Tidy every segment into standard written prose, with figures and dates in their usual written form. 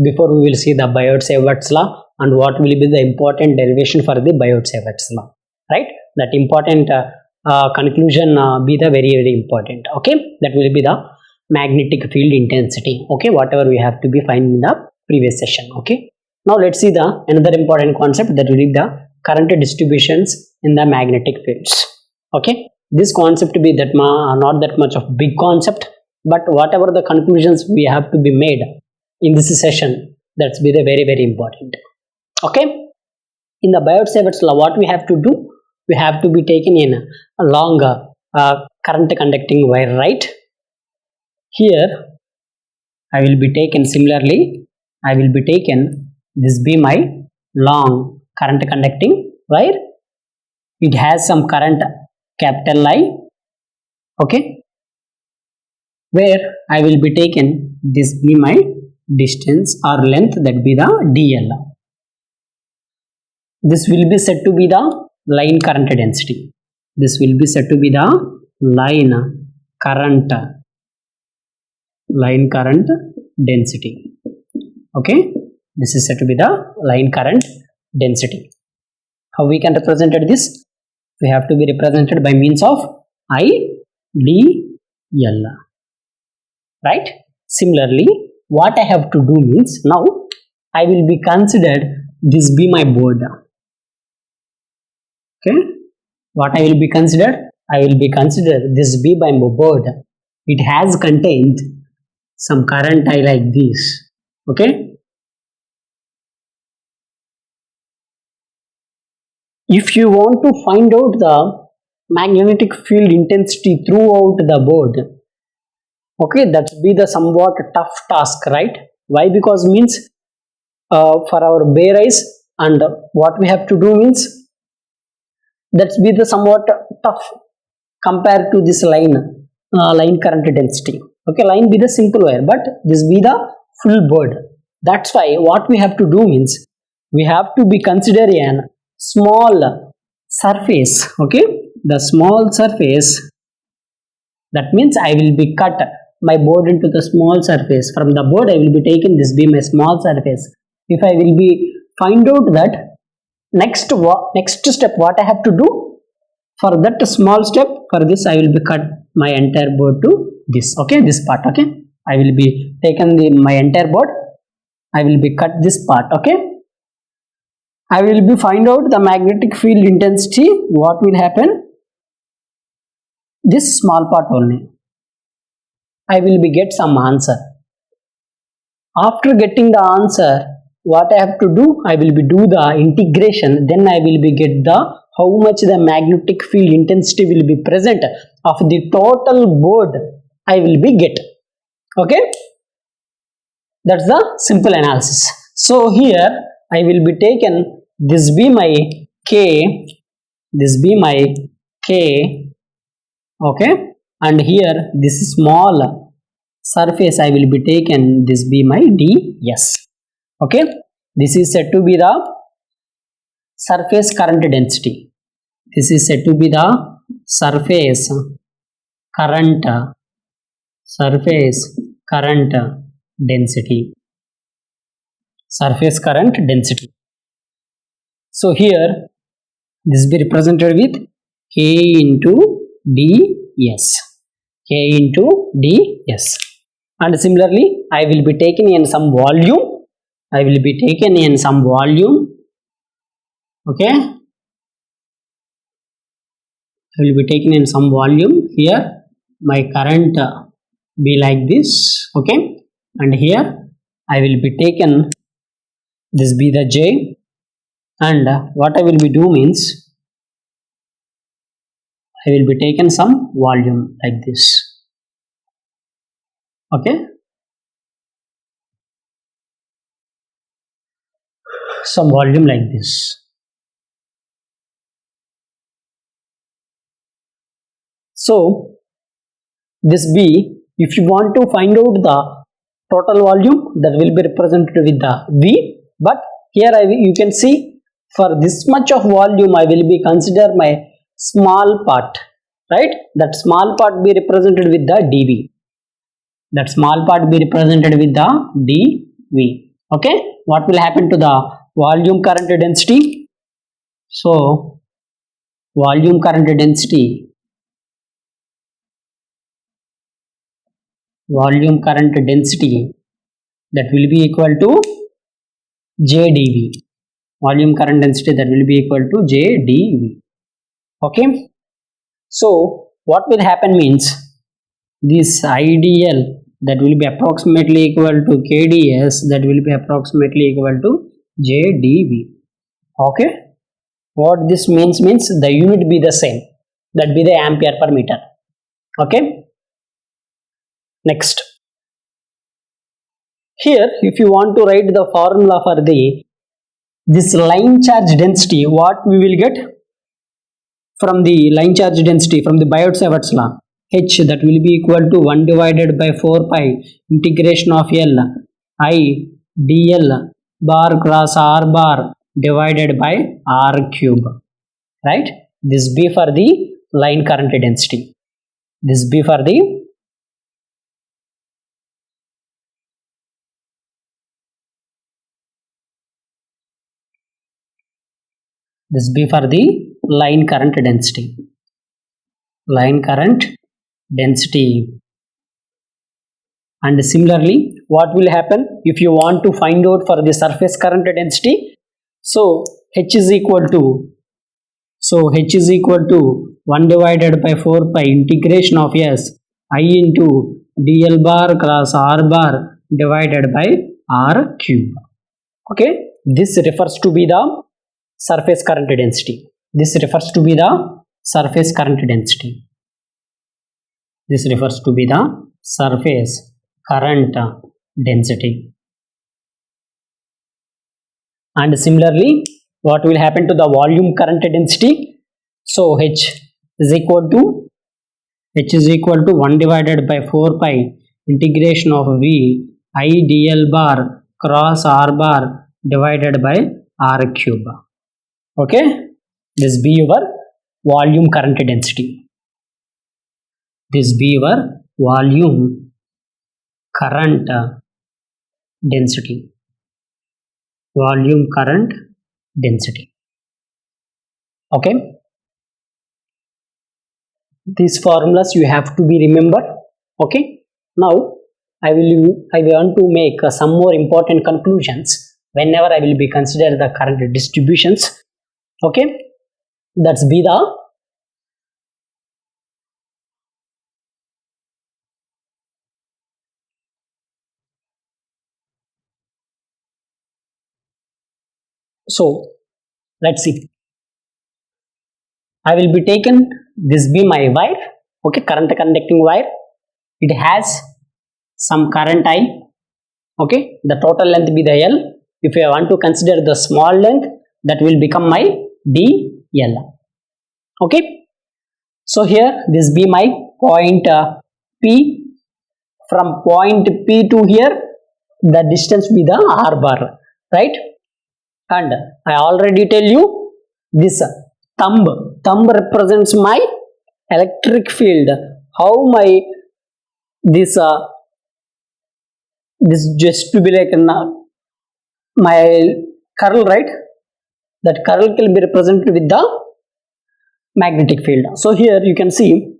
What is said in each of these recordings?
before we will see the Biot-Savart's law and what will be the important derivation for the Biot-Savart's law, right? That important conclusion be the very important. Okay, that will be the magnetic field intensity. Okay, whatever we have to be find in the previous session. Okay, now let's see the another important concept, that will be the current distributions in the magnetic fields. Okay, this concept be that not that much of big concept, but whatever the conclusions we have to be made in this session, that's be the very important. Okay, in the Biot-Savart's law, what we have to do, we have to be taken in a long current conducting wire, right? Here I will be taken similarly, I will be taken this be my long current conducting wire. It has some current capital I. Okay, where I will be taken this be my distance or length, that be the DL. This will be said to be the line current density. This will be said to be the line current density. Okay, this is said to be the line current density. How we can represent this? We have to be represented by means of IDL, right? Similarly, what I have to do means, now I will be considered this be my board. Okay, what I will be considered? I will be considered this be my board. It has contained some current I like this. Okay, if you want to find out the magnetic field intensity throughout the board, okay, that's be the somewhat tough task, right? Why? Because means for our bare eyes, and what we have to do means, that's be the somewhat tough compared to this line current density. Okay, line be the simple wire, but this be the full board. That's why what we have to do means, we have to be consider a small surface. Okay, the small surface, that means I will be cut my board into the small surface. From the board I will be taken this be my small surface. If I will be find out that next step, what I have to do for that small step, for this I will be cut my entire board to this. Okay, this part. Okay, I will be taken my entire board, I will be cut this part. Okay, I will be find out the magnetic field intensity. What will happen? This small part only I will be get some answer. After getting the answer, what I have to do, I will be do the integration, then I will be get the how much the magnetic field intensity will be present of the total board I will be get. Okay, that's the simple analysis. So here I will be taken this be my K, this be my K. Okay, and here this small surface I will be taken this be my ds. Okay, this is said to be the surface current density. This is said to be the surface current density. Surface current density. So here this be represented with K into ds. K into ds. And similarly, I will be taken in some volume. I will be taken in some volume. Okay, I will be taken in some volume. Here my current be like this. Okay, and here I will be taken this be the J, and what I will be do means, I will be taken some volume like this. Okay, some volume like this. So this B, if you want to find out the total volume, that will be represented with the V, but here you can see for this much of volume I will be consider my small part, right? That small part be represented with the dV. That small part be represented with the dV. Okay, what will happen to the volume current density? So volume current density, that will be equal to JdV. Volume current density that will be equal to JdV. Okay, so what will happen means this IDL that will be approximately equal to KDS, that will be approximately equal to JdV. Okay, what this means the unit be the same, that be the ampere per meter. Okay, next, here if you want to write the formula for this line charge density, what we will get from the line charge density from the Biot-Savart's law? H that will be equal to 1 divided by 4 pi integration of L I dl bar cross R bar divided by R cube, right? This be for the line current density. This be for the line current density. Line current density. And similarly, what will happen if you want to find out for the surface current density? So H is equal to 1 divided by 4 pi integration of S I into dl bar cross R bar divided by R cube. Okay, this refers to be the surface current density. This refers to be the surface current density. This refers to be the surface current density. And similarly, what will happen to the volume current density? So H is equal to 1 divided by 4 pi integration of V I dl bar cross R bar divided by R cube. Okay, this be your volume current density. This be your volume current density. Volume current density. Okay, these formulas you have to be remembered. Okay, now I want to make some more important conclusions whenever I will be consider the current distributions. Okay, that's be the so let's see. I will be taken this be my wire. Okay, current conducting wire. It has some current I. Okay, the total length be the L. If I want to consider the small length, that will become my dl. Okay, so here this be my point P. From point P to here, the distance be the R bar, right? And I already tell you this thumb represents my electric field. How my this just to be like my curl, right? That curl can be represented with the magnetic field. So here you can see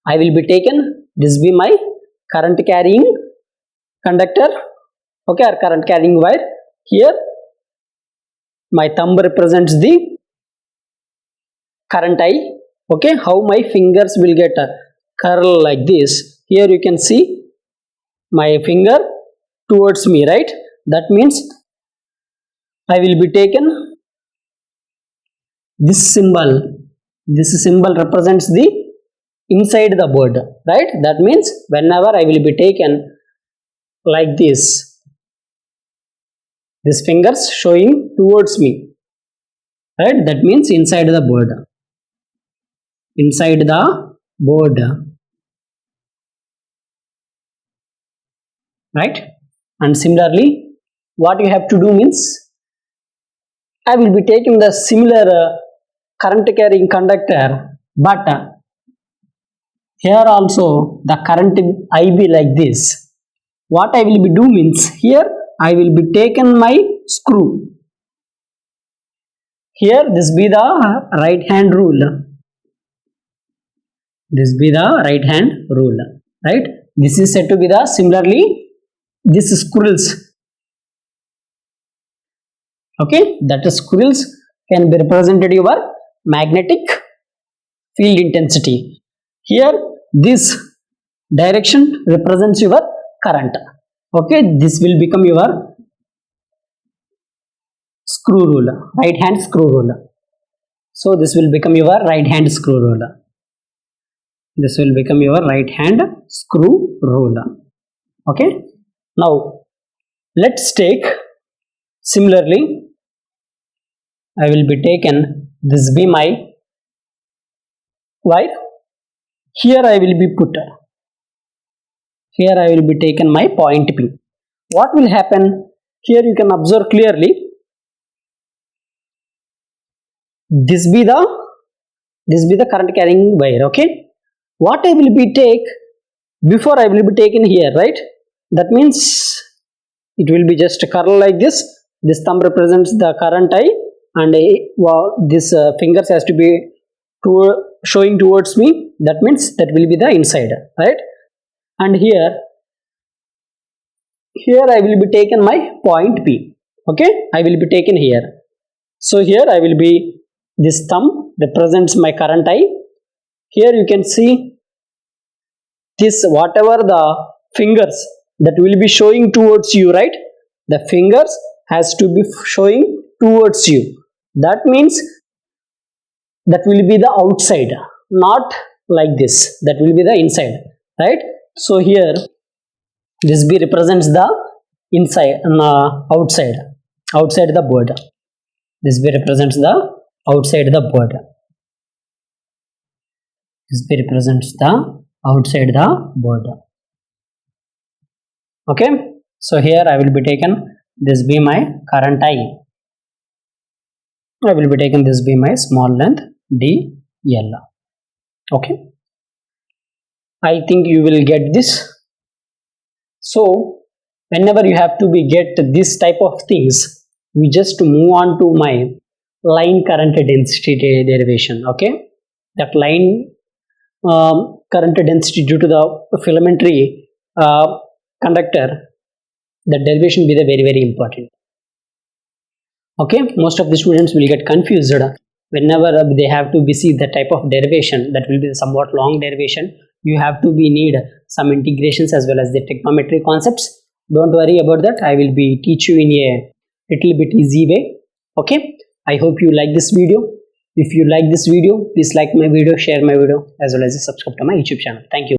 I will be taken this be my current carrying conductor, okay, or current carrying wire. Here my thumb represents the current I. Okay, how my fingers will get a curl like this. Here you can see my finger towards me, right? That means I will be taken this symbol represents the inside the board, right? That means whenever I will be taken like this fingers showing towards me, right? That means inside the board, right? And similarly, what you have to do means I will be taking the similar current carrying conductor, but here also the current I be like this. What I will be do means here I will be taken my screw. Here this be the right hand rule. This be the right hand rule, right? This is said to be the similarly this squirrels. Okay, that squirrels can be represented your magnetic field intensity. Here this direction represents your current. Okay, this will become your screw rule, right hand screw rule. So this will become your right hand screw rule. This will become your right hand screw rule. Okay, now let's take similarly, I will be taken this be my wire. Here I will be put, here I will be taken my point P. What will happen? Here you can observe clearly, this be the current carrying wire. Okay, what I will be take before I will be taken here, right? That means it will be just a curl like this. This thumb represents the current I, and this fingers has to be showing towards me. That means that will be the inside, right? And here I will be taken my point P. Okay, I will be taken here. So here I will be, this thumb represents my current I. Here you can see this, whatever the fingers that will be showing towards you, right? The fingers has to be showing towards you. That means that will be the outside, not like this. That will be the inside, right? So here this B represents the inside, outside the board. This B represents the outside the board. This B represents the outside the board. Okay, so here I will be taken this be my current I. I will be taken this be my small length dl. Okay, I think you will get this. So whenever you have to be get this type of things, we just move on to my line current density derivation. Okay, that line current density due to the filamentary conductor, the derivation will be very, very important. Okay, most of the students will get confused whenever they have to be see the type of derivation. That will be somewhat long derivation. You have to be need some integrations as well as the trigonometry concepts. Don't worry about that. I will be teach you in a little bit easy way. Okay, I hope you like this video. If you like this video, please like my video, share my video, as well as subscribe to my YouTube channel. Thank you.